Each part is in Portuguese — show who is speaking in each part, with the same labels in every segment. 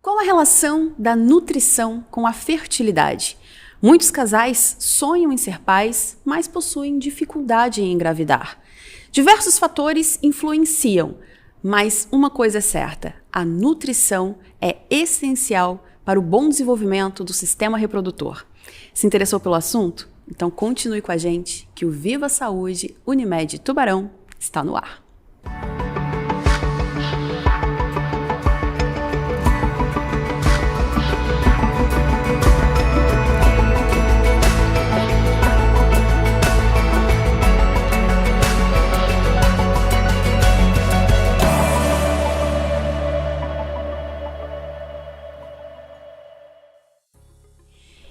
Speaker 1: Qual a relação da nutrição com a fertilidade? Muitos casais sonham em ser pais, mas possuem dificuldade em engravidar. Diversos fatores influenciam, mas uma coisa é certa: a nutrição é essencial para o bom desenvolvimento do sistema reprodutor. Se interessou pelo assunto? Então continue com a gente, que o Viva Saúde Unimed Tubarão está no ar.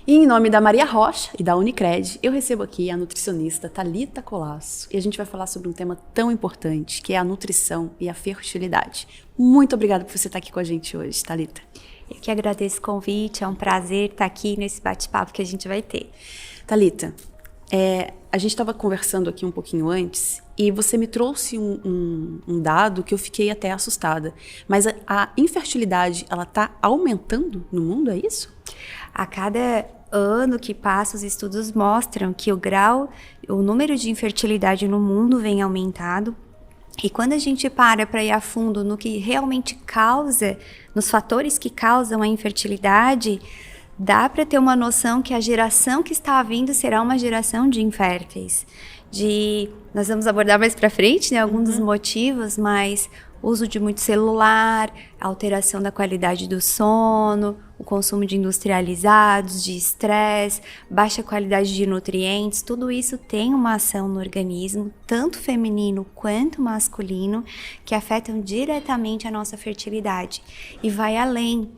Speaker 1: E em nome da Maria Rocha e da Unicred, eu recebo aqui a nutricionista Thalita Colasso. E a gente vai falar sobre um tema tão importante, que é a nutrição e a fertilidade. Muito obrigada por você estar aqui com a gente hoje, Thalita.
Speaker 2: Eu que agradeço o convite, é um prazer estar aqui nesse bate-papo que a gente vai ter.
Speaker 1: Thalita, a gente estava conversando aqui um pouquinho antes e você me trouxe um dado que eu fiquei até assustada. Mas a infertilidade, ela está aumentando no mundo, é isso?
Speaker 2: A cada ano que passa, os estudos mostram que o número de infertilidade no mundo vem aumentado. E quando a gente para ir a fundo no que realmente causa, nos fatores que causam a infertilidade, dá para ter uma noção que a geração que está vindo será uma geração de inférteis. Nós vamos abordar mais para frente, né, alguns dos motivos, mas uso de muito celular, alteração da qualidade do sono, o consumo de industrializados, de estresse, baixa qualidade de nutrientes, tudo isso tem uma ação no organismo, tanto feminino quanto masculino, que afetam diretamente a nossa fertilidade. E vai além.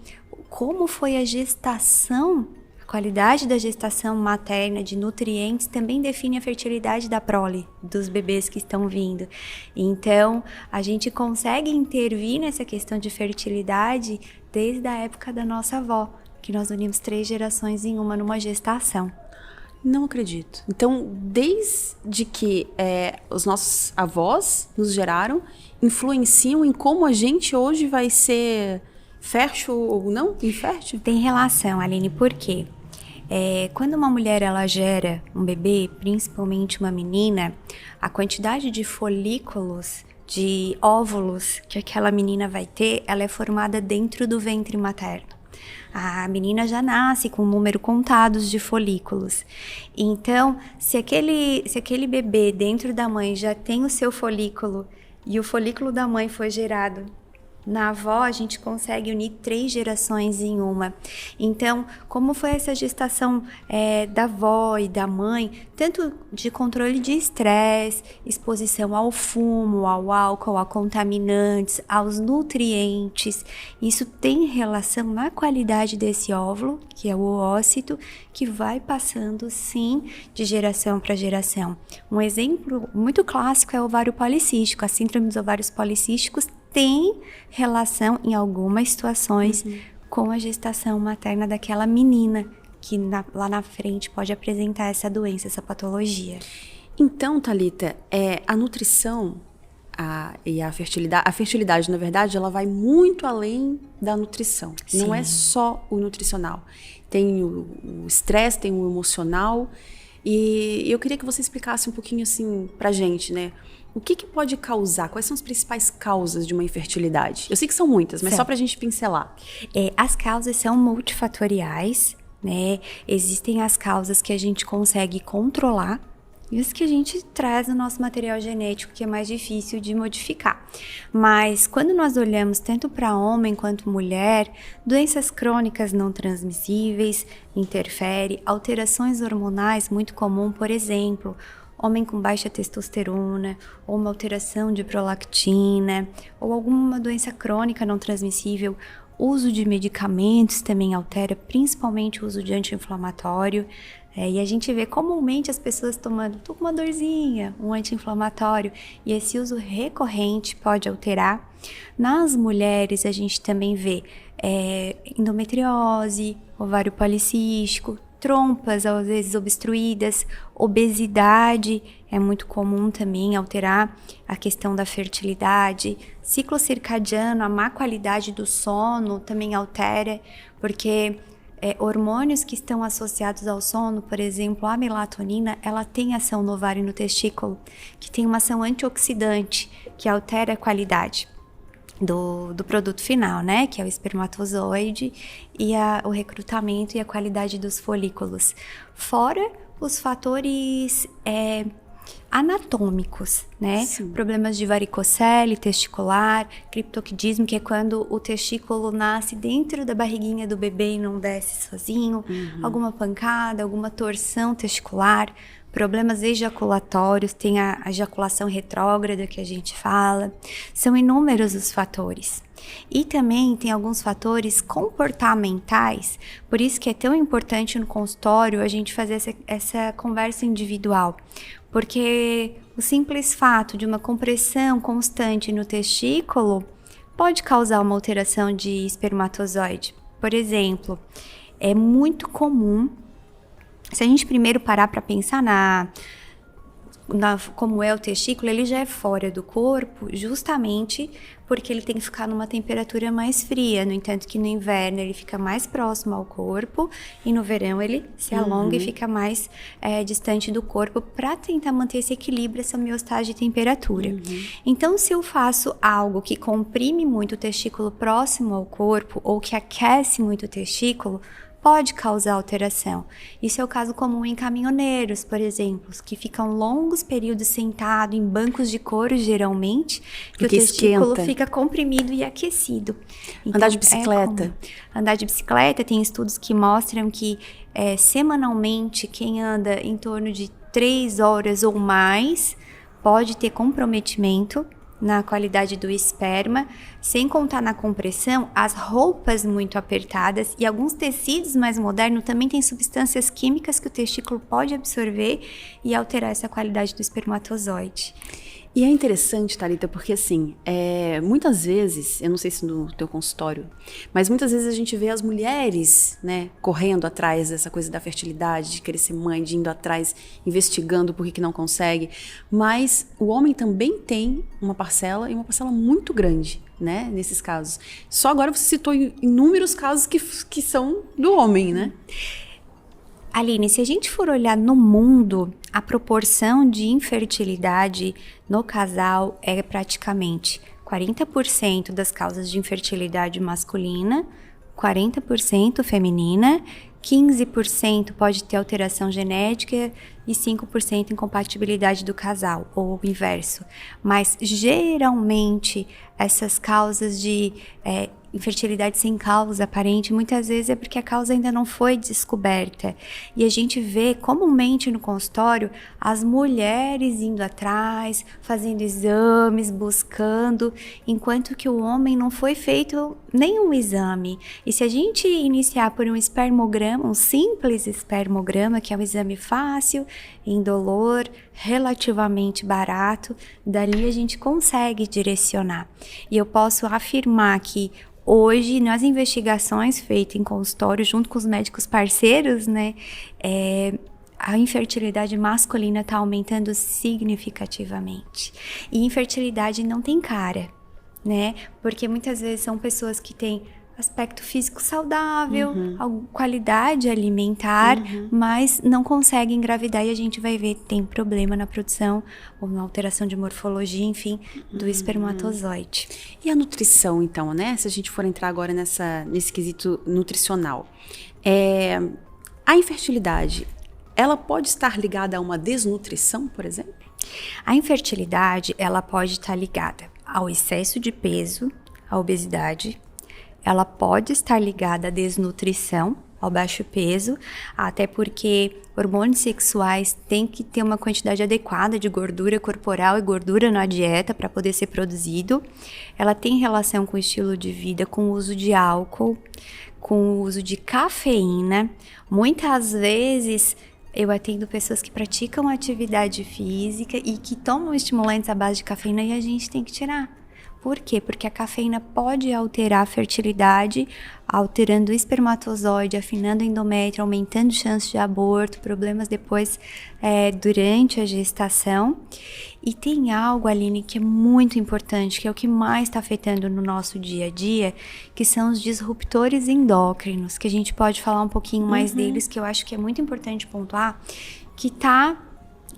Speaker 2: Como foi a gestação, a qualidade da gestação materna, de nutrientes, também define a fertilidade da prole, dos bebês que estão vindo. Então, a gente consegue intervir nessa questão de fertilidade desde a época da nossa avó, que nós unimos 3 gerações em uma numa gestação.
Speaker 1: Não acredito. Então, desde que os nossos avós nos geraram, influenciam em como a gente hoje vai ser fértil ou não? Infértil?
Speaker 2: Tem relação, Aline, por quê? Quando uma mulher ela gera um bebê, principalmente uma menina, a quantidade de folículos, de óvulos que aquela menina vai ter, ela é formada dentro do ventre materno. A menina já nasce com um número contados de folículos. Então, se aquele bebê dentro da mãe já tem o seu folículo e o folículo da mãe foi gerado na avó, a gente consegue unir 3 gerações em uma. Então, como foi essa gestação da avó e da mãe, tanto de controle de estresse, exposição ao fumo, ao álcool, a contaminantes, aos nutrientes, isso tem relação na qualidade desse óvulo, que é o oócito, que vai passando, sim, de geração para geração. Um exemplo muito clássico é o ovário policístico. A síndrome dos ovários policísticos tem relação em algumas situações com a gestação materna daquela menina que lá na frente pode apresentar essa doença, essa patologia.
Speaker 1: Então, Thalita, a nutrição e a fertilidade, na verdade, ela vai muito além da nutrição. Sim. Não é só o nutricional. Tem o estresse, tem o emocional. E eu queria que você explicasse um pouquinho assim pra gente, né? O que pode causar? Quais são as principais causas de uma infertilidade? Eu sei que são muitas, mas só pra gente pincelar.
Speaker 2: As causas são multifatoriais, né? Existem as causas que a gente consegue controlar e as que a gente traz no nosso material genético, que é mais difícil de modificar. Mas quando nós olhamos tanto para homem quanto mulher, doenças crônicas não transmissíveis interferem, alterações hormonais muito comum, por exemplo, homem com baixa testosterona, ou uma alteração de prolactina, ou alguma doença crônica não transmissível. Uso de medicamentos também altera, principalmente o uso de anti-inflamatório. E a gente vê comumente as pessoas tomando, tô com uma dorzinha, um anti-inflamatório, e esse uso recorrente pode alterar. Nas mulheres a gente também vê endometriose, ovário policístico, trompas, às vezes obstruídas, obesidade é muito comum também alterar a questão da fertilidade, ciclo circadiano, a má qualidade do sono também altera, porque hormônios que estão associados ao sono, por exemplo, a melatonina, ela tem ação no ovário e no testículo, que tem uma ação antioxidante, que altera a qualidade do produto final, né? Que é o espermatozoide e o recrutamento e a qualidade dos folículos. Fora os fatores anatômicos, né?
Speaker 1: Sim.
Speaker 2: Problemas de varicocele, testicular, criptorquidismo, que é quando o testículo nasce dentro da barriguinha do bebê e não desce sozinho, alguma pancada, alguma torção testicular, problemas ejaculatórios, tem a ejaculação retrógrada que a gente fala, são inúmeros os fatores. E também tem alguns fatores comportamentais, por isso que é tão importante no consultório a gente fazer essa conversa individual, porque o simples fato de uma compressão constante no testículo pode causar uma alteração de espermatozoide. Por exemplo, é muito comum, se a gente primeiro parar para pensar como é o testículo, ele já é fora do corpo justamente porque ele tem que ficar numa temperatura mais fria. No entanto que no inverno ele fica mais próximo ao corpo e no verão ele se alonga e fica mais distante do corpo para tentar manter esse equilíbrio, essa homeostase de temperatura. Então, se eu faço algo que comprime muito o testículo próximo ao corpo ou que aquece muito o testículo, pode causar alteração. Isso é o caso comum em caminhoneiros, por exemplo, que ficam longos períodos sentados em bancos de couro, geralmente, que o testículo fica comprimido e aquecido. Então,
Speaker 1: andar de bicicleta.
Speaker 2: Andar de bicicleta, tem estudos que mostram que semanalmente quem anda em torno de 3 horas ou mais pode ter comprometimento na qualidade do esperma, sem contar na compressão, as roupas muito apertadas e alguns tecidos mais modernos também têm substâncias químicas que o testículo pode absorver e alterar essa qualidade do espermatozoide.
Speaker 1: E é interessante, Thalita, porque assim, muitas vezes, eu não sei se no teu consultório, mas muitas vezes a gente vê as mulheres, né, correndo atrás dessa coisa da fertilidade, de querer ser mãe, de indo atrás, investigando por que não consegue, mas o homem também tem uma parcela, e uma parcela muito grande, né, nesses casos. Só agora você citou inúmeros casos que são do homem, né?
Speaker 2: Aline, se a gente for olhar no mundo, a proporção de infertilidade no casal é praticamente 40% das causas de infertilidade masculina, 40% feminina, 15% pode ter alteração genética e 5% incompatibilidade do casal, ou o inverso. Mas, geralmente, essas causas de infertilidade sem causa aparente, muitas vezes é porque a causa ainda não foi descoberta. E a gente vê comumente no consultório as mulheres indo atrás, fazendo exames, buscando, enquanto que o homem não foi feito nenhum exame. E se a gente iniciar por um espermograma, um simples espermograma, que é um exame fácil, indolor, relativamente barato, dali a gente consegue direcionar. E eu posso afirmar que hoje, nas investigações feitas em consultório, junto com os médicos parceiros, né, a infertilidade masculina está aumentando significativamente. E infertilidade não tem cara, né? Porque muitas vezes são pessoas que têm aspecto físico saudável, qualidade alimentar, mas não conseguem engravidar e a gente vai ver que tem problema na produção ou na alteração de morfologia, enfim, do espermatozoide.
Speaker 1: E a nutrição, então, né? Se a gente for entrar agora nesse quesito nutricional. A infertilidade, ela pode estar ligada a uma desnutrição, por exemplo?
Speaker 2: A infertilidade, ela pode estar ligada ao excesso de peso, à obesidade. Ela pode estar ligada à desnutrição, ao baixo peso, até porque hormônios sexuais têm que ter uma quantidade adequada de gordura corporal e gordura na dieta para poder ser produzido. Ela tem relação com o estilo de vida, com o uso de álcool, com o uso de cafeína. Muitas vezes eu atendo pessoas que praticam atividade física e que tomam estimulantes à base de cafeína e a gente tem que tirar. Por quê? Porque a cafeína pode alterar a fertilidade, alterando o espermatozoide, afinando o endométrio, aumentando chances de aborto, problemas depois durante a gestação. E tem algo, Aline, que é muito importante, que é o que mais está afetando no nosso dia a dia, que são os disruptores endócrinos, que a gente pode falar um pouquinho mais deles, que eu acho que é muito importante pontuar, que está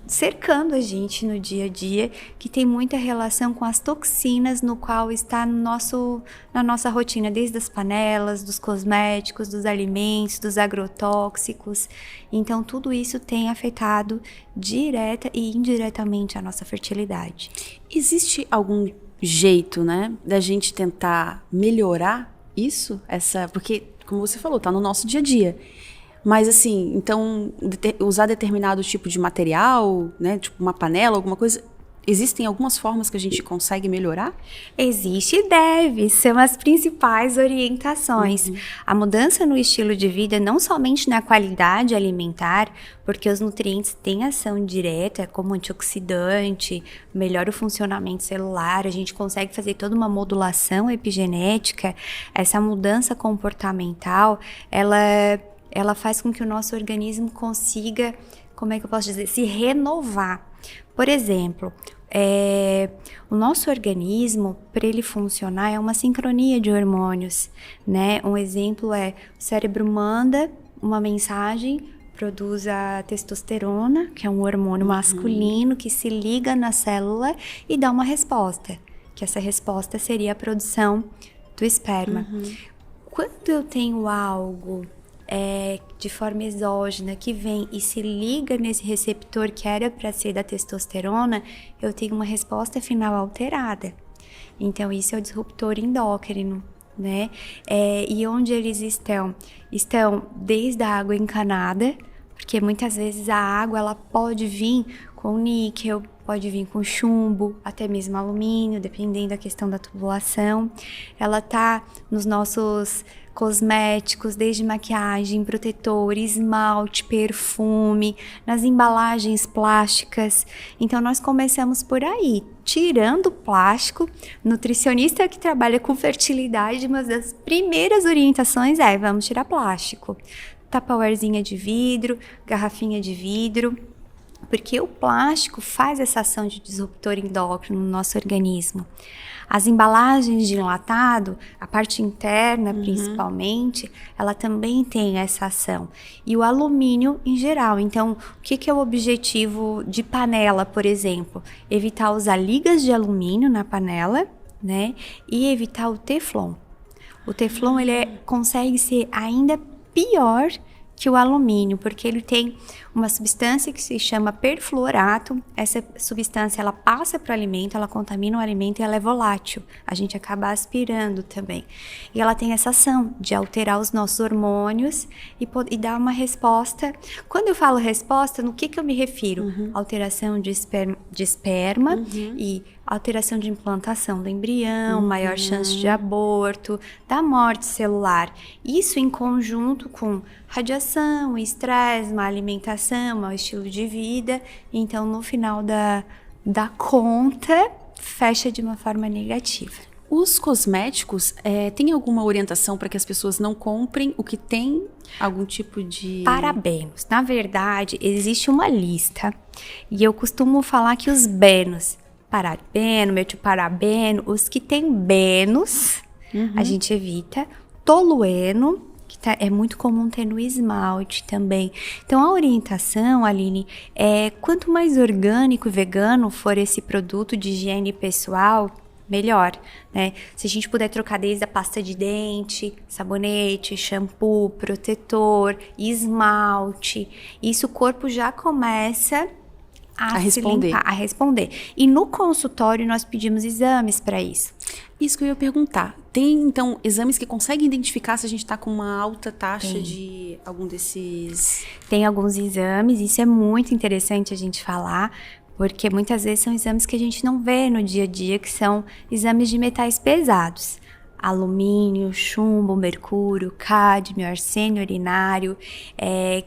Speaker 2: cercando a gente no dia a dia, que tem muita relação com as toxinas no qual está na nossa rotina, desde as panelas, dos cosméticos, dos alimentos, dos agrotóxicos. Então, tudo isso tem afetado direta e indiretamente a nossa fertilidade.
Speaker 1: Existe algum jeito, né, da gente tentar melhorar isso? Porque, como você falou, tá no nosso dia a dia. Mas assim, então, usar determinado tipo de material, né, tipo uma panela, alguma coisa, existem algumas formas que a gente consegue melhorar?
Speaker 2: Existe e deve, são as principais orientações. A mudança no estilo de vida, não somente na qualidade alimentar, porque os nutrientes têm ação direta, como antioxidante, melhora o funcionamento celular, a gente consegue fazer toda uma modulação epigenética. Essa mudança comportamental, ela faz com que o nosso organismo consiga, como é que eu posso dizer, se renovar. Por exemplo, o nosso organismo, para ele funcionar, é uma sincronia de hormônios, né? Um exemplo o cérebro manda uma mensagem, produz a testosterona, que é um hormônio masculino que se liga na célula e dá uma resposta, que essa resposta seria a produção do esperma. Quando eu tenho algo de forma exógena, que vem e se liga nesse receptor que era para ser da testosterona, eu tenho uma resposta final alterada. Então, isso é o disruptor endócrino, né? E onde eles estão? Estão desde a água encanada, porque muitas vezes a água ela pode vir com níquel, pode vir com chumbo, até mesmo alumínio, dependendo da questão da tubulação. Ela tá nos nossos cosméticos, desde maquiagem, protetor, esmalte, perfume, nas embalagens plásticas. Então, nós começamos por aí, tirando o plástico. Nutricionista que trabalha com fertilidade, uma das primeiras orientações vamos tirar plástico. Tupperwarezinha de vidro, garrafinha de vidro, porque o plástico faz essa ação de disruptor endócrino no nosso organismo. As embalagens de enlatado, a parte interna principalmente, ela também tem essa ação. E o alumínio em geral. Então, o que é o objetivo de panela, por exemplo? Evitar usar ligas de alumínio na panela, né? E evitar o teflon. O teflon, ele consegue ser ainda pior que o alumínio, porque ele tem uma substância que se chama perfluorato. Essa substância, ela passa para o alimento, ela contamina o alimento e ela é volátil. A gente acaba aspirando também. E ela tem essa ação de alterar os nossos hormônios e dar uma resposta. Quando eu falo resposta, no que eu me refiro? Alteração de esperma e alteração de implantação do embrião, maior chance de aborto, da morte celular. Isso em conjunto com radiação, estresse, má alimentação, mau estilo de vida. Então, no final da conta, fecha de uma forma negativa.
Speaker 1: Os cosméticos, tem alguma orientação para que as pessoas não comprem o que tem algum tipo de...
Speaker 2: Parabenos. Na verdade, existe uma lista. E eu costumo falar que os benos, parabeno, metilparabeno, os que tem benos, a gente evita. Tolueno, que é muito comum ter no esmalte também. Então, a orientação, Aline, quanto mais orgânico e vegano for esse produto de higiene pessoal, melhor, né? Se a gente puder trocar desde a pasta de dente, sabonete, shampoo, protetor, esmalte, isso o corpo já começa a responder. E no consultório nós pedimos exames para isso.
Speaker 1: Isso que eu ia perguntar. Tem, então, exames que conseguem identificar se a gente está com uma alta taxa de algum desses...
Speaker 2: Tem alguns exames, isso é muito interessante a gente falar, porque muitas vezes são exames que a gente não vê no dia a dia, que são exames de metais pesados. Alumínio, chumbo, mercúrio, cádmio, arsênio urinário,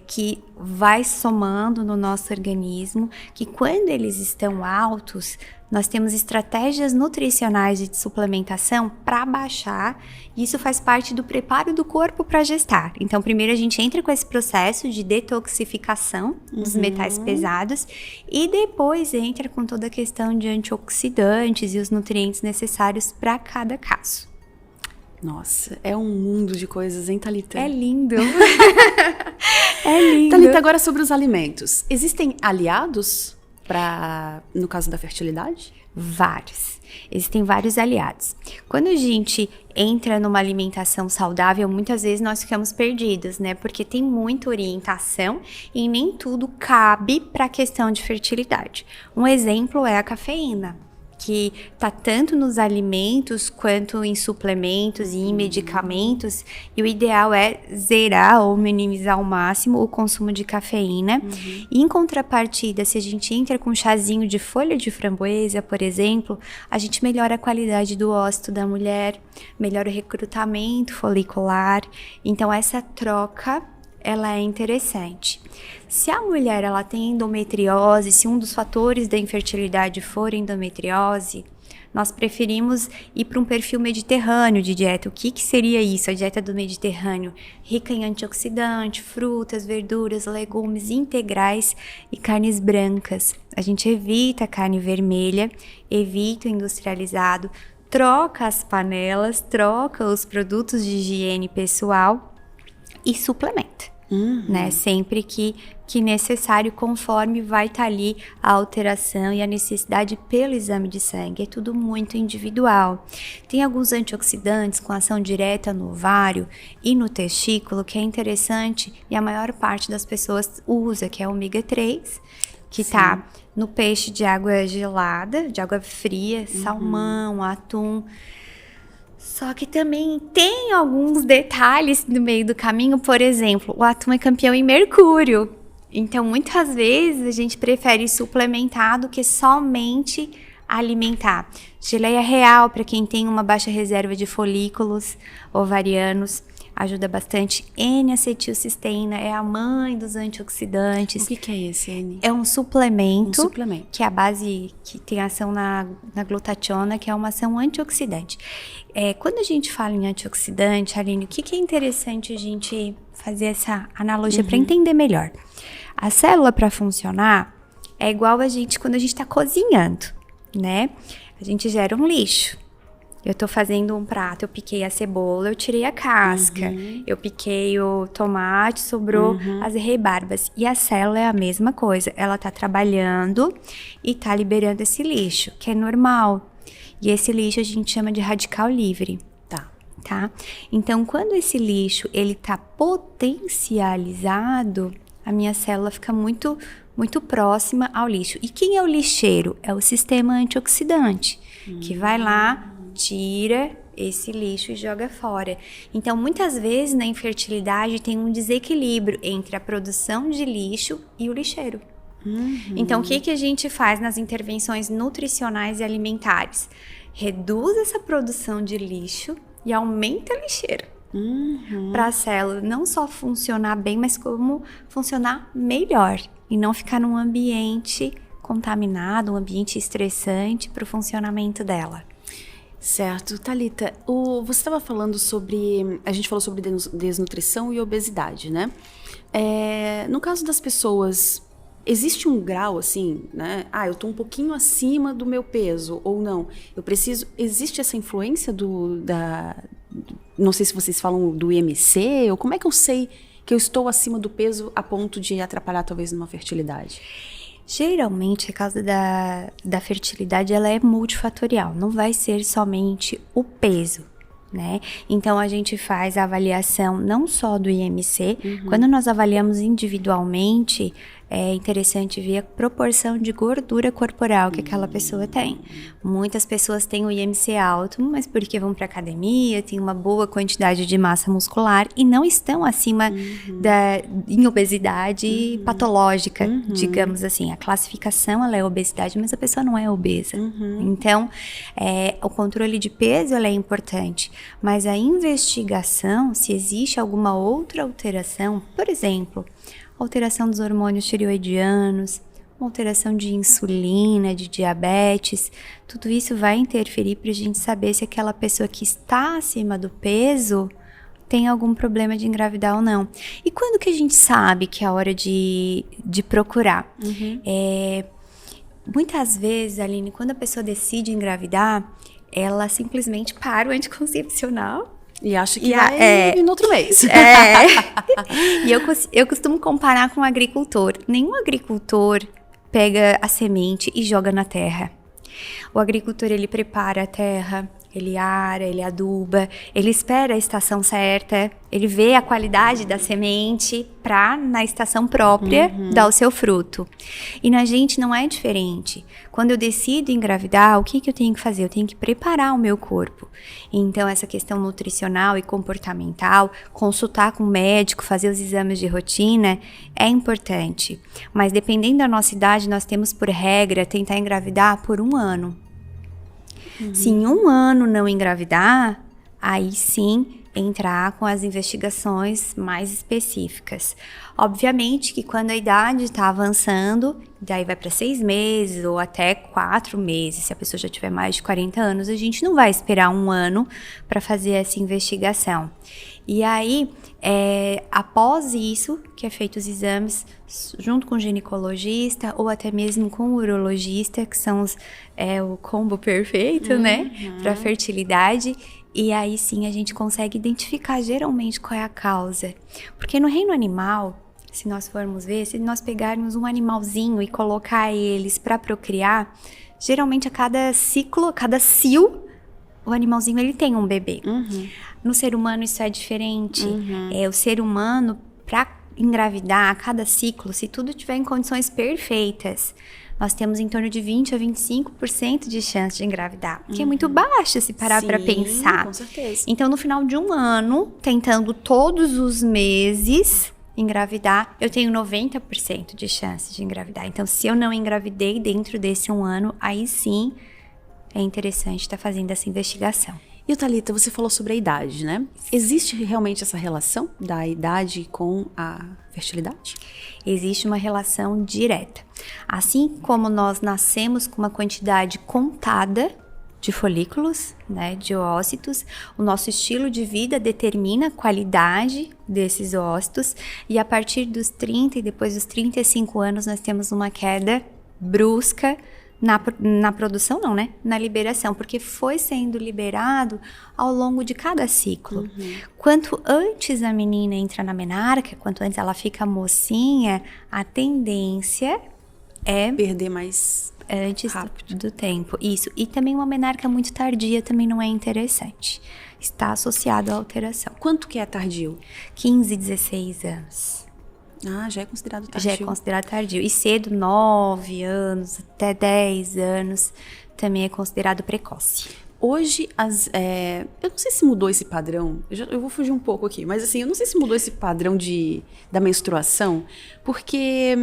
Speaker 2: que vai somando no nosso organismo, que quando eles estão altos, nós temos estratégias nutricionais de suplementação para baixar, e isso faz parte do preparo do corpo para gestar. Então, primeiro a gente entra com esse processo de detoxificação dos metais pesados e depois entra com toda a questão de antioxidantes e os nutrientes necessários para cada caso.
Speaker 1: Nossa, é um mundo de coisas, hein, Thalita?
Speaker 2: É lindo! É lindo!
Speaker 1: Thalita, agora sobre os alimentos. Existem aliados no caso da fertilidade?
Speaker 2: Vários. Existem vários aliados. Quando a gente entra numa alimentação saudável, muitas vezes nós ficamos perdidos, né? Porque tem muita orientação e nem tudo cabe para a questão de fertilidade. Um exemplo é a cafeína, que tá tanto nos alimentos quanto em suplementos e em medicamentos, e o ideal é zerar ou minimizar ao máximo o consumo de cafeína. E em contrapartida, se a gente entra com um chazinho de folha de framboesa, por exemplo, a gente melhora a qualidade do ósseo da mulher, melhora o recrutamento folicular. Então essa troca, ela é interessante. Se a mulher ela tem endometriose, se um dos fatores da infertilidade for endometriose, nós preferimos ir para um perfil mediterrâneo de dieta. O que seria isso? A dieta do Mediterrâneo, rica em antioxidante, frutas, verduras, legumes integrais e carnes brancas. A gente evita a carne vermelha, evita o industrializado, troca as panelas, troca os produtos de higiene pessoal e suplementa. Né? Sempre que necessário, conforme vai estar ali a alteração e a necessidade pelo exame de sangue. É tudo muito individual. Tem alguns antioxidantes com ação direta no ovário e no testículo, que é interessante e a maior parte das pessoas usa, que é o ômega 3, que está no peixe de água gelada, de água fria, salmão, atum. Só que também tem alguns detalhes no meio do caminho. Por exemplo, o atum é campeão em mercúrio. Então, muitas vezes, a gente prefere suplementar do que somente alimentar. Geleia real, para quem tem uma baixa reserva de folículos ovarianos, ajuda bastante. N-acetilcisteína é a mãe dos antioxidantes.
Speaker 1: O que é esse, N?
Speaker 2: É um suplemento,
Speaker 1: suplemento,
Speaker 2: que é a base que tem ação na glutationa, que é uma ação antioxidante. Quando a gente fala em antioxidante, Aline, o que é interessante a gente fazer essa analogia para entender melhor? A célula, para funcionar, é igual a gente quando a gente está cozinhando, né? A gente gera um lixo. Eu tô fazendo um prato, eu piquei a cebola, eu tirei a casca. Eu piquei o tomate, sobrou as rebarbas. E a célula é a mesma coisa. Ela tá trabalhando e tá liberando esse lixo, que é normal. E esse lixo a gente chama de radical livre. Tá? Então, quando esse lixo, ele tá potencializado, a minha célula fica muito próxima ao lixo. E quem é o lixeiro? É o sistema antioxidante, que vai lá, tira esse lixo e joga fora. Então, muitas vezes na infertilidade tem um desequilíbrio entre a produção de lixo e o lixeiro. Então, o que a gente faz nas intervenções nutricionais e alimentares? Reduz essa produção de lixo e aumenta a lixeira. Para a célula não só funcionar bem, mas como funcionar melhor. E não ficar num ambiente contaminado, um ambiente estressante para o funcionamento dela.
Speaker 1: Certo. Thalita, você estava falando sobre... A gente falou sobre desnutrição e obesidade, né? No caso das pessoas, existe um grau, assim, né? Eu tô um pouquinho acima do meu peso, ou não. Existe essa influência não sei se vocês falam do IMC, ou como é que eu sei que eu estou acima do peso a ponto de atrapalhar, talvez, numa fertilidade?
Speaker 2: Geralmente, a causa da fertilidade, ela é multifatorial, não vai ser somente o peso, né? Então, a gente faz a avaliação não só do IMC, quando nós avaliamos individualmente, é interessante ver a proporção de gordura corporal que aquela pessoa tem. Muitas pessoas têm o IMC alto, mas porque vão para academia, têm uma boa quantidade de massa muscular e não estão acima em obesidade patológica, digamos assim. A classificação, ela é obesidade, mas a pessoa não é obesa. Então, o controle de peso, ela é importante, mas a investigação, se existe alguma outra alteração, por exemplo, alteração dos hormônios tireoidianos, uma alteração de insulina, de diabetes, tudo isso vai interferir para a gente saber se aquela pessoa que está acima do peso tem algum problema de engravidar ou não. E quando que a gente sabe que é a hora de procurar? Muitas vezes, Aline, quando a pessoa decide engravidar, ela simplesmente para o anticoncepcional.
Speaker 1: E acha que vai no outro mês.
Speaker 2: E eu costumo comparar com um agricultor. Nenhum agricultor pega a semente e joga na terra. O agricultor, ele prepara a terra, ele ara, ele aduba, ele espera a estação certa, ele vê a qualidade da semente para, na estação própria, dar o seu fruto. E na gente não é diferente. Quando eu decido engravidar, o que eu tenho que fazer? Eu tenho que preparar o meu corpo. Então, essa questão nutricional e comportamental, consultar com o médico, fazer os exames de rotina, é importante. Mas dependendo da nossa idade, nós temos por regra tentar engravidar por 1 ano. Se em 1 ano não engravidar, aí sim entrar com as investigações mais específicas. Obviamente que quando a idade está avançando, daí vai para 6 meses ou até 4 meses. Se a pessoa já tiver mais de 40 anos, a gente não vai esperar 1 ano para fazer essa investigação. E aí, após isso, que é feito os exames junto com o ginecologista ou até mesmo com o urologista, que são o combo perfeito, né, para fertilidade. E aí sim a gente consegue identificar geralmente qual é a causa. Porque no reino animal, se nós formos ver, se nós pegarmos um animalzinho e colocar eles para procriar, geralmente a cada ciclo, a cada cio, o animalzinho ele tem um bebê. No ser humano isso é diferente. O ser humano, para engravidar a cada ciclo, se tudo tiver em condições perfeitas, nós temos em torno de 20 a 25% de chance de engravidar, que é muito baixo se parar para pensar.
Speaker 1: Com certeza.
Speaker 2: Então, no final de 1 ano, tentando todos os meses engravidar, eu tenho 90% de chance de engravidar. Então, se eu não engravidei dentro desse 1 ano, aí sim é interessante estar fazendo essa investigação.
Speaker 1: E, Thalita, você falou sobre a idade, né? Existe realmente essa relação da idade com a fertilidade?
Speaker 2: Existe uma relação direta. Assim como nós nascemos com uma quantidade contada de folículos, né, de ócitos, o nosso estilo de vida determina a qualidade desses ócitos, e a partir dos 30 e depois dos 35 anos nós temos uma queda brusca na produção não, né? Na liberação, porque foi sendo liberado ao longo de cada ciclo. Quanto antes a menina entra na menarca, quanto antes ela fica mocinha, a tendência é
Speaker 1: perder mais
Speaker 2: antes do tempo. Isso. E também uma menarca muito tardia também não é interessante. Está associado à alteração.
Speaker 1: Quanto que é tardio?
Speaker 2: 15, 16 anos.
Speaker 1: Ah, já é considerado tardio.
Speaker 2: Já é considerado tardio. E cedo, 9 anos, até 10 anos, também é considerado precoce.
Speaker 1: Hoje, eu não sei se mudou esse padrão, eu vou fugir um pouco aqui, mas assim, eu não sei se mudou esse padrão da menstruação, porque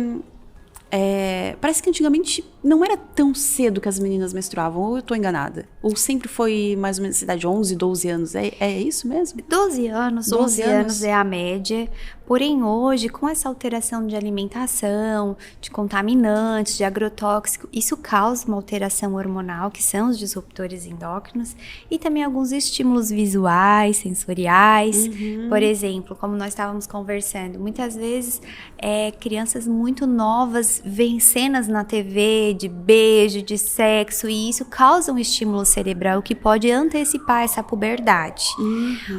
Speaker 1: parece que antigamente não era tão cedo que as meninas menstruavam, ou eu tô enganada? Ou sempre foi mais ou menos essa idade, 11, 12 anos, é isso mesmo?
Speaker 2: 12 anos, 11 anos é a média. Porém, hoje, com essa alteração de alimentação, de contaminantes, de agrotóxico, isso causa uma alteração hormonal, que são os disruptores endócrinos, e também alguns estímulos visuais, sensoriais. Por exemplo, como nós estávamos conversando, muitas vezes crianças muito novas veem cenas na TV de beijo, de sexo, e isso causa um estímulo cerebral que pode antecipar essa puberdade.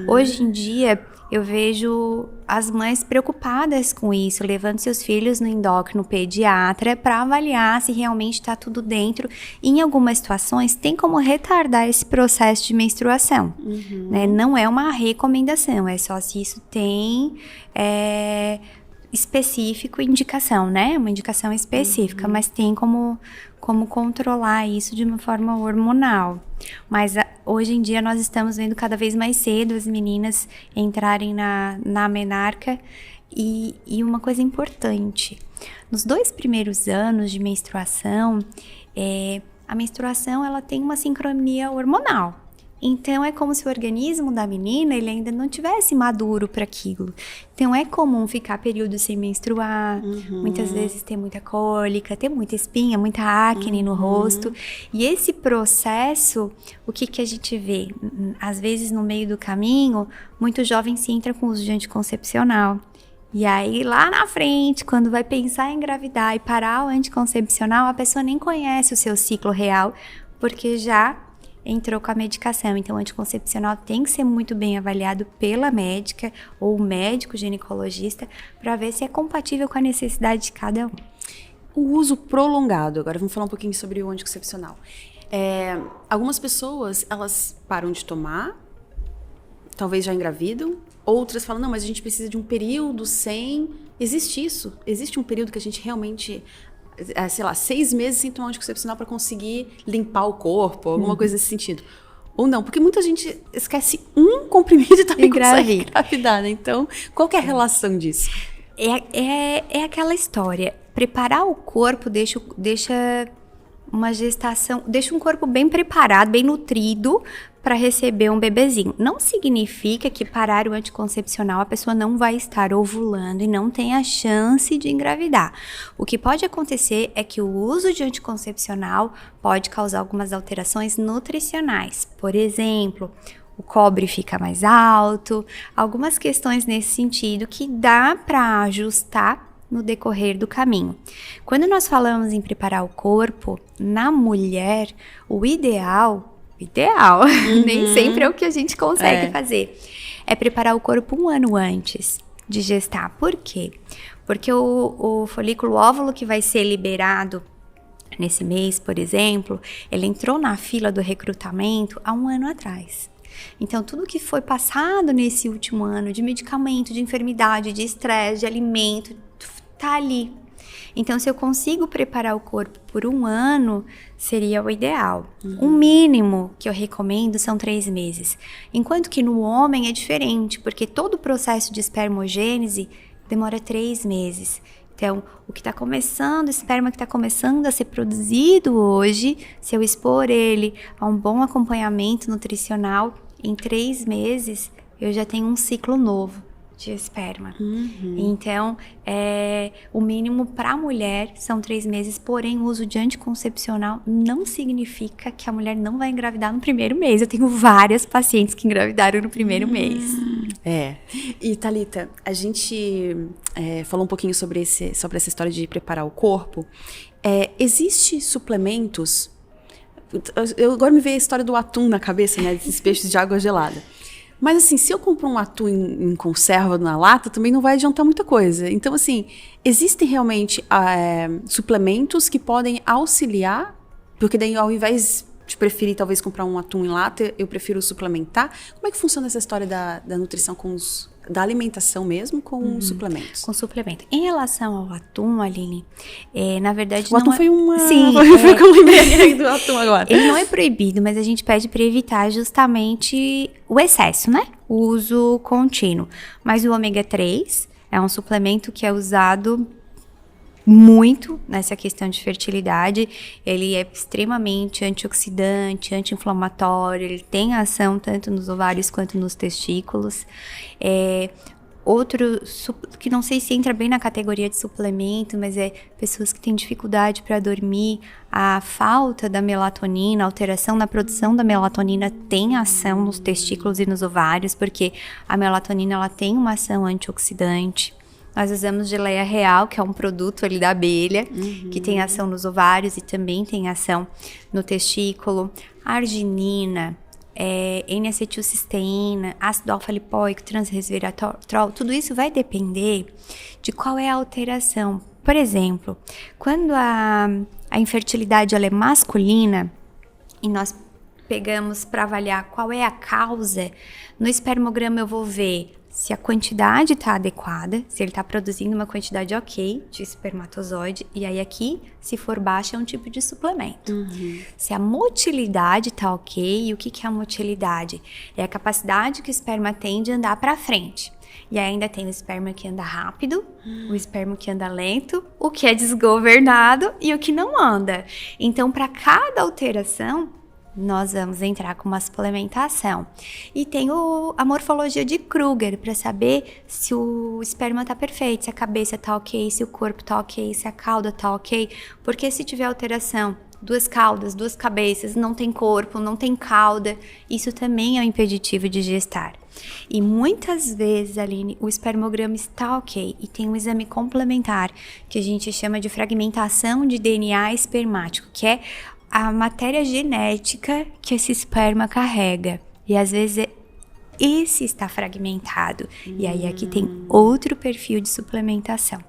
Speaker 2: Hoje em dia, eu vejo as mães preocupadas com isso, levando seus filhos no endócrino pediatra para avaliar se realmente está tudo dentro. E em algumas situações, tem como retardar esse processo de menstruação. Né? Não é uma recomendação, é só se isso tem específico indicação, né? Uma indicação específica, mas tem como controlar isso de uma forma hormonal. Mas hoje em dia nós estamos vendo cada vez mais cedo as meninas entrarem na menarca. E uma coisa importante, nos 2 primeiros anos de menstruação, a menstruação ela tem uma sincronia hormonal. Então, é como se o organismo da menina, ele ainda não tivesse maduro para aquilo. Então, é comum ficar períodos sem menstruar, muitas vezes ter muita cólica, ter muita espinha, muita acne no rosto. E esse processo, o que a gente vê? Às vezes, no meio do caminho, muito jovem se entra com uso de anticoncepcional. E aí, lá na frente, quando vai pensar em engravidar e parar o anticoncepcional, a pessoa nem conhece o seu ciclo real, porque já entrou com a medicação. Então, o anticoncepcional tem que ser muito bem avaliado pela médica ou médico ginecologista para ver se é compatível com a necessidade de cada um.
Speaker 1: O uso prolongado, agora vamos falar um pouquinho sobre o anticoncepcional. Algumas pessoas, elas param de tomar, talvez já engravidam, outras falam, não, mas a gente precisa de um período sem... Existe isso? Existe um período que a gente realmente... 6 meses sem tomar anticoncepcional para conseguir limpar o corpo, alguma coisa nesse sentido. Ou não, porque muita gente esquece um comprimido e também consegue engravidar, né? Então, qual que é a relação disso?
Speaker 2: É aquela história. Preparar o corpo deixa uma gestação, deixa um corpo bem preparado, bem nutrido para receber um bebezinho. Não significa que parar o anticoncepcional a pessoa não vai estar ovulando e não tem a chance de engravidar. O que pode acontecer é que o uso de anticoncepcional pode causar algumas alterações nutricionais. Por exemplo, o cobre fica mais alto, algumas questões nesse sentido que dá para ajustar no decorrer do caminho. Quando nós falamos em preparar o corpo, na mulher, o ideal, nem sempre é o que a gente consegue fazer, é preparar o corpo 1 ano antes de gestar. Por quê? Porque o folículo óvulo que vai ser liberado nesse mês, por exemplo, ele entrou na fila do recrutamento há 1 ano atrás. Então, tudo que foi passado nesse último ano de medicamento, de enfermidade, de estresse, de alimento, tá ali. Então, se eu consigo preparar o corpo por 1 ano, seria o ideal. O mínimo que eu recomendo são 3 meses. Enquanto que no homem é diferente, porque todo o processo de espermogênese demora 3 meses. Então, o esperma que está começando a ser produzido hoje, se eu expor ele a um bom acompanhamento nutricional, em 3 meses eu já tenho um ciclo novo de esperma. Então, o mínimo para a mulher são 3 meses, porém o uso de anticoncepcional não significa que a mulher não vai engravidar no primeiro mês. Eu tenho várias pacientes que engravidaram no primeiro mês.
Speaker 1: E Thalita, a gente falou um pouquinho sobre essa história de preparar o corpo. Existe suplementos... Agora me veio a história do atum na cabeça, né? Desses peixes de água gelada. Mas, assim, se eu comprar um atum em conserva na lata, também não vai adiantar muita coisa. Então, assim, existem realmente suplementos que podem auxiliar? Porque daí, ao invés de preferir, talvez, comprar um atum em lata, eu prefiro suplementar. Como é que funciona essa história da nutrição da alimentação mesmo com suplementos?
Speaker 2: Com suplemento. Em relação ao atum, Aline, na verdade...
Speaker 1: O atum foi uma...
Speaker 2: Sim.
Speaker 1: Foi que eu lembrei do atum agora.
Speaker 2: Ele não é proibido, mas a gente pede para evitar justamente o excesso, né? O uso contínuo. Mas o ômega 3 é um suplemento que é usado muito nessa questão de fertilidade. Ele é extremamente antioxidante, anti-inflamatório, ele tem ação tanto nos ovários quanto nos testículos. Outro, que não sei se entra bem na categoria de suplemento, mas pessoas que têm dificuldade para dormir, a falta da melatonina, a alteração na produção da melatonina tem ação nos testículos e nos ovários, porque a melatonina ela tem uma ação antioxidante. Nós usamos geleia real, que é um produto ali da abelha, que tem ação nos ovários e também tem ação no testículo. Arginina, N-acetilcisteína, ácido alfa-lipoico, transresveratrol, tudo isso vai depender de qual é a alteração. Por exemplo, quando a infertilidade ela é masculina e nós pegamos para avaliar qual é a causa, no espermograma eu vou ver se a quantidade está adequada, se ele está produzindo uma quantidade ok de espermatozoide, e aí aqui, se for baixa, é um tipo de suplemento. Se a motilidade está ok, e o que é a motilidade? É a capacidade que o esperma tem de andar para frente. E aí ainda tem o esperma que anda rápido, o esperma que anda lento, o que é desgovernado e o que não anda. Então, para cada alteração, nós vamos entrar com uma suplementação. E tem a morfologia de Kruger, para saber se o esperma tá perfeito, se a cabeça tá ok, se o corpo tá ok, se a cauda tá ok. Porque se tiver alteração, 2 caudas, 2 cabeças, não tem corpo, não tem cauda, isso também é um impeditivo de gestar. E muitas vezes, Aline, o espermograma está ok e tem um exame complementar que a gente chama de fragmentação de DNA espermático, que é a matéria genética que esse esperma carrega. E às vezes esse está fragmentado. E aí aqui tem outro perfil de suplementação.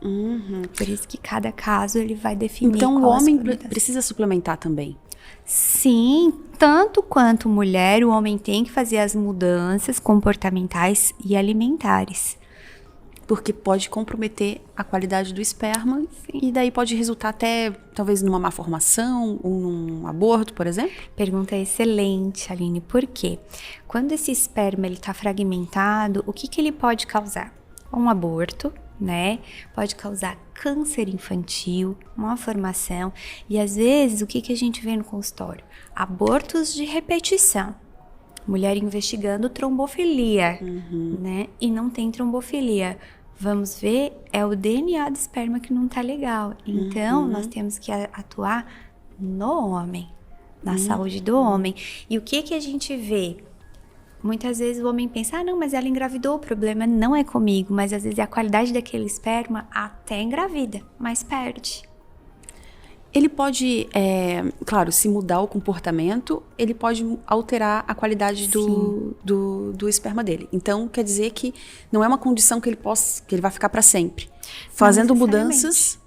Speaker 2: Por isso que cada caso ele vai definir.
Speaker 1: Então o homem precisa suplementar também?
Speaker 2: Sim, tanto quanto mulher, o homem tem que fazer as mudanças comportamentais e alimentares.
Speaker 1: Porque pode comprometer a qualidade do esperma. Sim. E daí pode resultar até, talvez, numa má formação ou num aborto, por exemplo?
Speaker 2: Pergunta excelente, Aline. Por quê? Quando esse esperma está fragmentado, o que ele pode causar? Um aborto, né? Pode causar câncer infantil, má formação. E, às vezes, o que a gente vê no consultório? Abortos de repetição. Mulher investigando trombofilia, né? E não tem trombofilia. Vamos ver, é o DNA do esperma que não tá legal. Então, nós temos que atuar no homem, na saúde do homem. E o que a gente vê? Muitas vezes o homem pensa, não, mas ela engravidou, o problema não é comigo. Mas às vezes a qualidade daquele esperma até engravida, mas perde.
Speaker 1: Ele pode, claro, se mudar o comportamento, ele pode alterar a qualidade do esperma dele. Então, quer dizer que não é uma condição que ele vai ficar para sempre. Fazendo mudanças,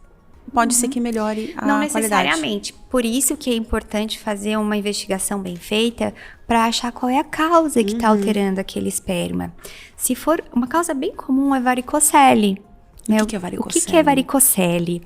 Speaker 1: pode ser que melhore a qualidade.
Speaker 2: Não necessariamente. Por isso que é importante fazer uma investigação bem feita para achar qual é a causa que está alterando aquele esperma. Se for uma causa bem comum, é varicocele. Né?
Speaker 1: O que é varicocele?
Speaker 2: O que é varicocele?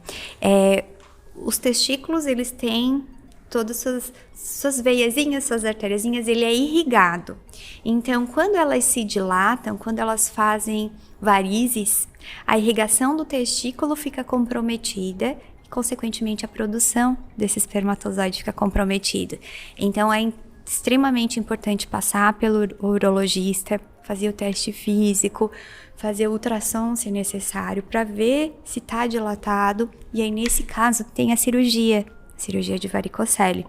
Speaker 2: Os testículos, eles têm todas suas veiazinhas, suas artériazinhas, ele é irrigado. Então, quando elas se dilatam, quando elas fazem varizes, a irrigação do testículo fica comprometida e, consequentemente, a produção desse espermatozoide fica comprometida. Então, é extremamente importante passar pelo urologista, fazer o teste físico, fazer ultrassom se necessário, para ver se está dilatado. E aí, nesse caso, tem a cirurgia de varicocele,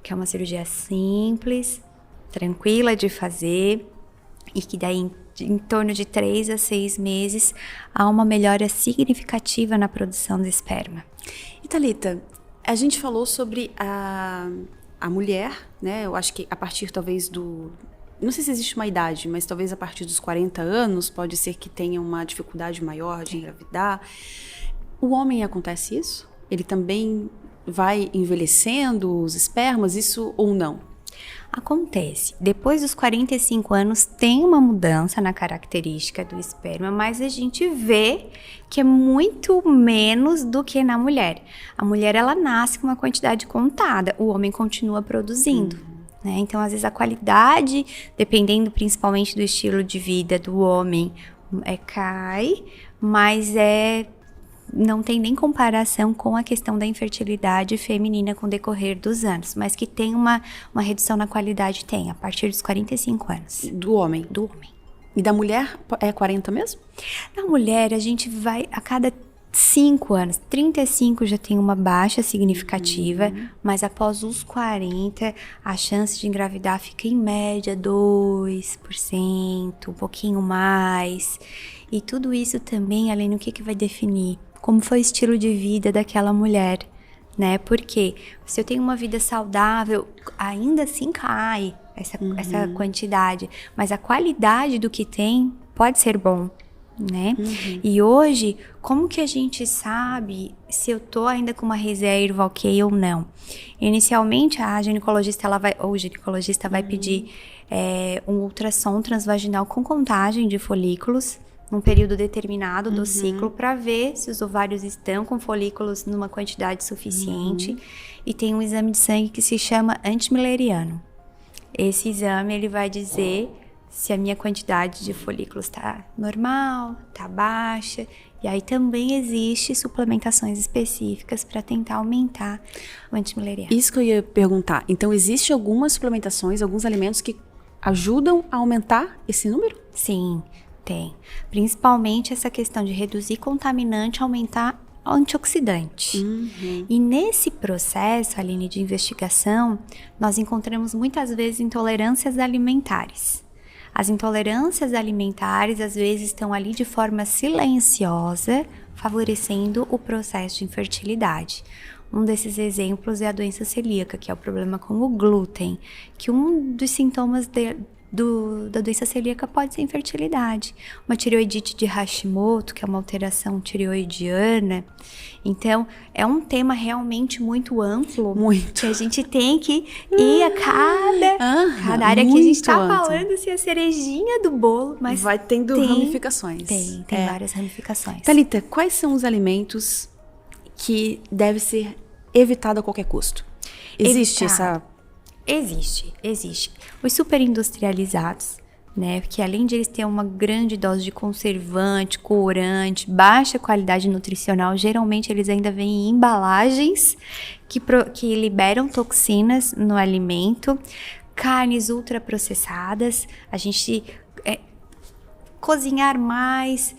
Speaker 2: que é uma cirurgia simples, tranquila de fazer, e que daí, em torno de 3 a 6 meses, há uma melhora significativa na produção de esperma.
Speaker 1: E Thalita, a gente falou sobre a mulher, né? Eu acho que a partir talvez não sei se existe uma idade, mas talvez a partir dos 40 anos pode ser que tenha uma dificuldade maior de engravidar. O homem acontece isso? Ele também vai envelhecendo os espermas, isso ou não?
Speaker 2: Acontece. Depois dos 45 anos tem uma mudança na característica do esperma, mas a gente vê que é muito menos do que na mulher. A mulher, ela nasce com uma quantidade contada, o homem continua produzindo. Né? Então, às vezes, a qualidade, dependendo principalmente do estilo de vida do homem, cai, mas não tem nem comparação com a questão da infertilidade feminina com o decorrer dos anos, mas que tem uma redução na qualidade, tem, a partir dos 45 anos.
Speaker 1: Do homem?
Speaker 2: Do homem.
Speaker 1: E da mulher é 40 mesmo?
Speaker 2: Na mulher, a gente vai a cada 5 anos, 35 já tem uma baixa significativa, mas após os 40, a chance de engravidar fica em média 2%, um pouquinho mais. E tudo isso também, além do que vai definir? Como foi o estilo de vida daquela mulher, né? Porque se eu tenho uma vida saudável, ainda assim cai essa quantidade, mas a qualidade do que tem pode ser bom. Né? E hoje, como que a gente sabe se eu tô ainda com uma reserva ok ou não? Inicialmente, a ginecologista, o ginecologista vai pedir um ultrassom transvaginal com contagem de folículos num período determinado do ciclo, para ver se os ovários estão com folículos numa quantidade suficiente. E tem um exame de sangue que se chama antimileriano. Esse exame, ele vai dizer se a minha quantidade de folículos está normal, está baixa. E aí também existe suplementações específicas para tentar aumentar o antimileriano.
Speaker 1: Isso que eu ia perguntar. Então, existe algumas suplementações, alguns alimentos que ajudam a aumentar esse número?
Speaker 2: Sim, tem. Principalmente essa questão de reduzir contaminante, aumentar antioxidante. E nesse processo, Aline, de investigação, nós encontramos muitas vezes intolerâncias alimentares. As intolerâncias alimentares, às vezes, estão ali de forma silenciosa, favorecendo o processo de infertilidade. Um desses exemplos é a doença celíaca, que é o problema com o glúten, que um dos sintomas da doença celíaca pode ser infertilidade. Uma tireoidite de Hashimoto, que é uma alteração tireoidiana. Então, é um tema realmente muito amplo.
Speaker 1: Muito.
Speaker 2: Que a gente tem que ir a cada área que a gente está falando, assim, a cerejinha do bolo. Mas
Speaker 1: vai tendo ramificações.
Speaker 2: Tem várias ramificações.
Speaker 1: Thalita, quais são os alimentos que deve ser evitado a qualquer custo? Existe essa... Existe.
Speaker 2: Os superindustrializados, né, que além de eles terem uma grande dose de conservante, corante, baixa qualidade nutricional, geralmente eles ainda vêm em embalagens que liberam toxinas no alimento, carnes ultraprocessadas, a gente cozinhar mais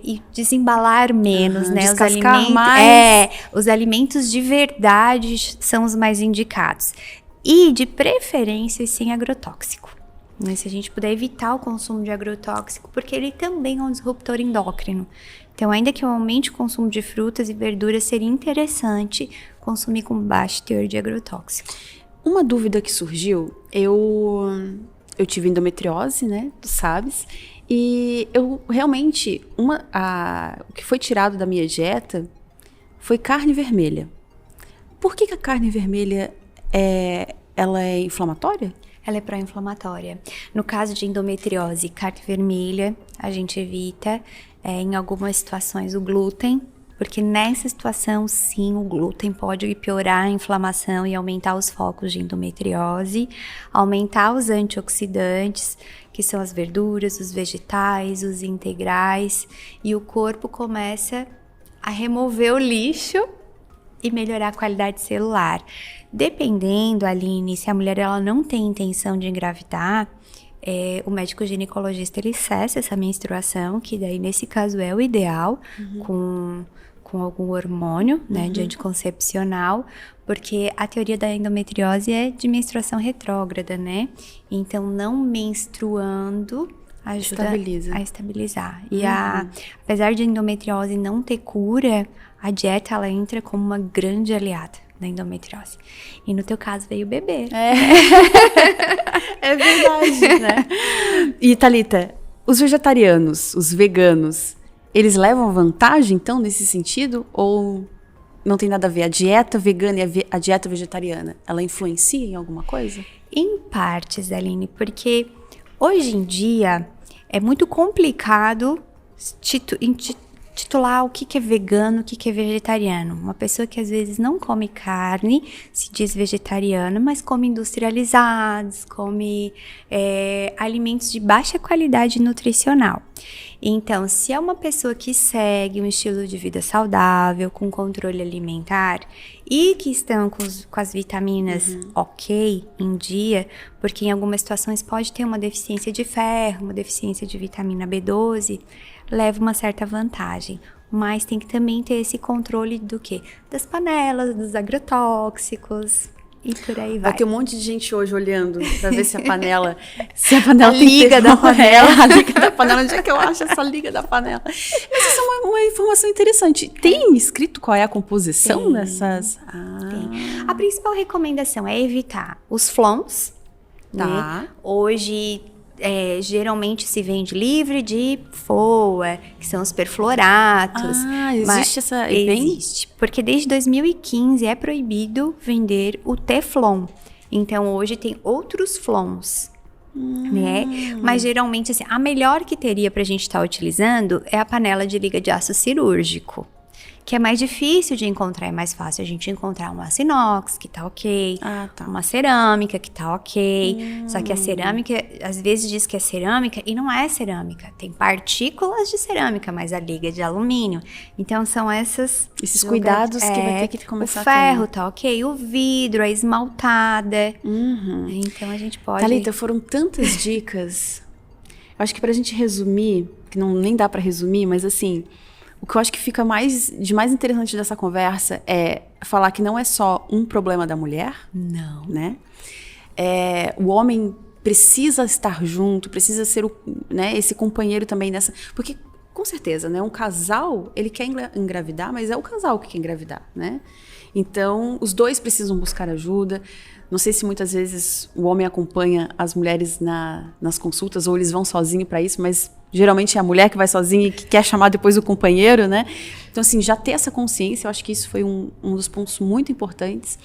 Speaker 2: e desembalar menos, né?
Speaker 1: Os alimentos mais.
Speaker 2: Os alimentos de verdade são os mais indicados. E, de preferência, sem agrotóxico. Mas se a gente puder evitar o consumo de agrotóxico, porque ele também é um disruptor endócrino. Então, ainda que eu aumente o consumo de frutas e verduras, seria interessante consumir com baixo teor de agrotóxico.
Speaker 1: Uma dúvida que surgiu, eu tive endometriose, né? Tu sabes. E eu realmente, o que foi tirado da minha dieta foi carne vermelha. Por que a carne vermelha ela é inflamatória?
Speaker 2: Ela é pró-inflamatória. No caso de endometriose, carne vermelha, a gente evita em algumas situações o glúten, porque nessa situação, sim, o glúten pode piorar a inflamação e aumentar os focos de endometriose, aumentar os antioxidantes, que são as verduras, os vegetais, os integrais, e o corpo começa a remover o lixo e melhorar a qualidade celular. Dependendo, Aline, se a mulher ela não tem intenção de engravidar, o médico ginecologista ele cessa essa menstruação, que daí nesse caso é o ideal, com algum hormônio, né, de anticoncepcional, porque a teoria da endometriose é de menstruação retrógrada, né? Então, não menstruando ajuda a estabilizar. E apesar de a endometriose não ter cura, a dieta ela entra como uma grande aliada da endometriose. E no teu caso veio o bebê.
Speaker 1: É verdade, né? E Thalita, os vegetarianos, os veganos, eles levam vantagem então nesse sentido? Ou não tem nada a ver? A dieta vegana e a dieta vegetariana, ela influencia em alguma coisa?
Speaker 2: Em partes, Aline, porque hoje em dia é muito complicado titular o que é vegano, o que é vegetariano. Uma pessoa que às vezes não come carne, se diz vegetariana, mas come industrializados, come alimentos de baixa qualidade nutricional. Então, se é uma pessoa que segue um estilo de vida saudável, com controle alimentar e que estão com as vitaminas ok em dia, porque em algumas situações pode ter uma deficiência de ferro, uma deficiência de vitamina B12, leva uma certa vantagem. Mas tem que também ter esse controle do quê? Das panelas, dos agrotóxicos e por aí vai.
Speaker 1: Vai ter um monte de gente hoje olhando pra ver se a panela tem
Speaker 2: liga da panela.
Speaker 1: A liga da panela, onde é que eu acho essa liga da panela? Mas isso é uma informação interessante. Tem escrito qual é a composição dessas?
Speaker 2: Tem. A principal recomendação é evitar os flons, né? Hoje geralmente se vende livre de FOA, que são os perfluoratos.
Speaker 1: Existe essa...
Speaker 2: Existe, porque desde 2015 é proibido vender o Teflon. Então, hoje tem outros flons, né? Mas, geralmente, assim, a melhor que teria pra gente estar utilizando é a panela de liga de aço cirúrgico, que é mais difícil de encontrar, é mais fácil a gente encontrar um aço inox, que tá ok, uma cerâmica, que tá ok, só que a cerâmica, às vezes diz que é cerâmica e não é cerâmica, tem partículas de cerâmica, mas a liga é de alumínio, então são esses
Speaker 1: cuidados que vai ter que começar a ter.
Speaker 2: O ferro tá ok, o vidro, a esmaltada, então a gente pode...
Speaker 1: Thalita, foram tantas dicas, eu acho que pra gente resumir, que nem dá pra resumir, mas assim... O que eu acho que fica mais interessante dessa conversa é falar que não é só um problema da mulher.
Speaker 2: Não.
Speaker 1: Né? O homem precisa estar junto, precisa ser esse companheiro também nessa... Porque, com certeza, né, um casal, ele quer engravidar, mas é o casal que quer engravidar, né? Então, os dois precisam buscar ajuda. Não sei se muitas vezes o homem acompanha as mulheres nas consultas ou eles vão sozinhos para isso, mas geralmente é a mulher que vai sozinha e que quer chamar depois o companheiro, né? Então, assim, já ter essa consciência, eu acho que isso foi um dos pontos muito importantes.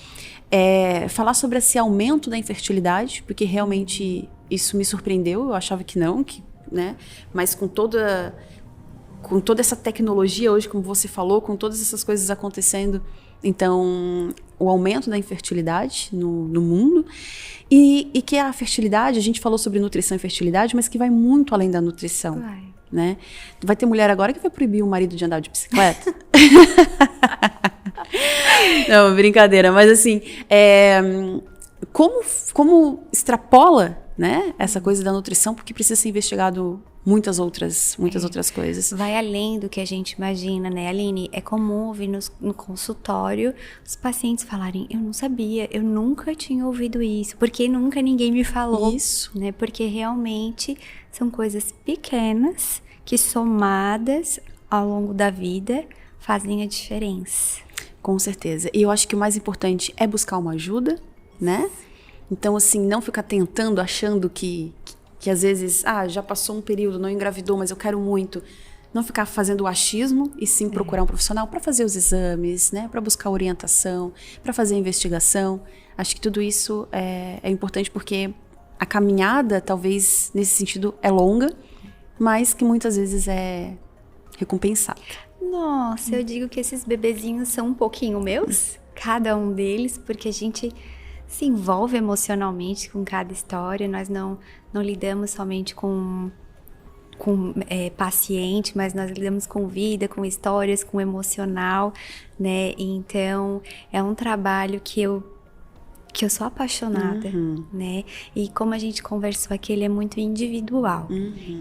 Speaker 1: Falar sobre esse aumento da infertilidade, porque realmente isso me surpreendeu, eu achava que não, né? Mas com toda essa tecnologia hoje, como você falou, com todas essas coisas acontecendo, então, o aumento da infertilidade no mundo e que a fertilidade, a gente falou sobre nutrição e fertilidade, mas que vai muito além da nutrição. Né? Vai ter mulher agora que vai proibir o marido de andar de bicicleta? Não, brincadeira, mas assim, como extrapola, né, essa coisa da nutrição, porque precisa ser investigado muitas outras coisas.
Speaker 2: Vai além do que a gente imagina, né, Aline? É comum ouvir no consultório os pacientes falarem, eu não sabia, eu nunca tinha ouvido isso, porque nunca ninguém me falou.
Speaker 1: Isso.
Speaker 2: Né? Porque realmente são coisas pequenas que somadas ao longo da vida fazem a diferença.
Speaker 1: Com certeza. E eu acho que o mais importante é buscar uma ajuda, né? Então, assim, não ficar tentando, achando que às vezes, já passou um período, não engravidou, mas eu quero muito. Não ficar fazendo o achismo e sim procurar um profissional para fazer os exames, né? Para buscar orientação, para fazer a investigação. Acho que tudo isso é importante porque a caminhada, talvez, nesse sentido, é longa, mas que muitas vezes é recompensada.
Speaker 2: Nossa, eu digo que esses bebezinhos são um pouquinho meus, cada um deles, porque a gente se envolve emocionalmente com cada história, nós não lidamos somente com paciente, mas nós lidamos com vida, com histórias, com emocional, né? Então, é um trabalho que eu sou apaixonada, né? E como a gente conversou aqui, ele é muito individual.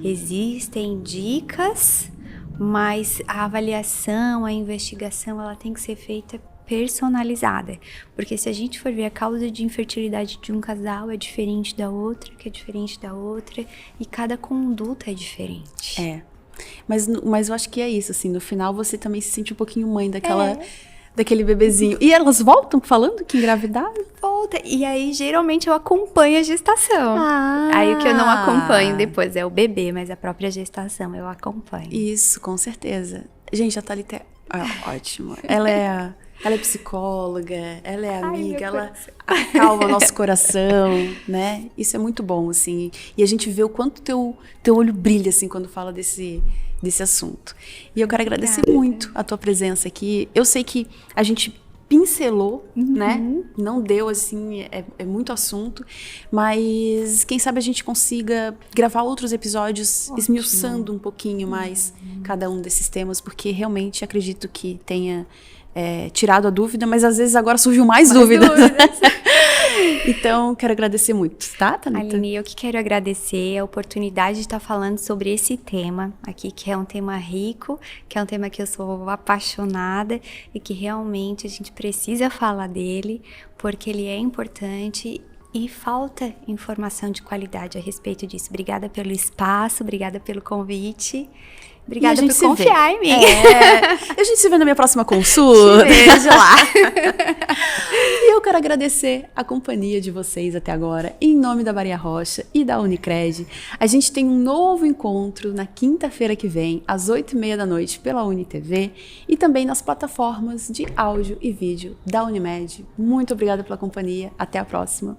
Speaker 2: Existem dicas, mas a avaliação, a investigação, ela tem que ser feita personalizada, porque se a gente for ver a causa de infertilidade de um casal é diferente da outra, que é diferente da outra, e cada conduta é diferente.
Speaker 1: Mas eu acho que é isso, assim, no final você também se sente um pouquinho mãe daquele bebezinho. E elas voltam falando que engravidaram?
Speaker 2: Volta, e aí geralmente eu acompanho a gestação. Aí o que eu não acompanho depois é o bebê, mas a própria gestação eu acompanho.
Speaker 1: Isso, com certeza. Gente, a Thalita é ótima. Ela é psicóloga, ela é amiga, ela acalma o nosso coração, né? Isso é muito bom, assim. E a gente vê o quanto teu olho brilha, assim, quando fala desse assunto. E eu quero agradecer muito a tua presença aqui. Eu sei que a gente pincelou, né? Não deu, assim, é muito assunto. Mas quem sabe a gente consiga gravar outros episódios esmiuçando um pouquinho mais cada um desses temas, porque realmente acredito que tenha tirado a dúvida, mas às vezes agora surgiu mais dúvidas. Então, quero agradecer muito, tá, Thalita?
Speaker 2: Aline, eu que quero agradecer a oportunidade de estar falando sobre esse tema aqui, que é um tema rico, que é um tema que eu sou apaixonada e que realmente a gente precisa falar dele, porque ele é importante e falta informação de qualidade a respeito disso. Obrigada pelo espaço, obrigada pelo convite. Obrigada por confiar em mim.
Speaker 1: A gente se vê na minha próxima consulta.
Speaker 2: Te vejo lá.
Speaker 1: E eu quero agradecer a companhia de vocês até agora, em nome da Maria Rocha e da Unicred. A gente tem um novo encontro na quinta-feira que vem, às 8h30 da noite, pela UniTV e também nas plataformas de áudio e vídeo da Unimed. Muito obrigada pela companhia. Até a próxima.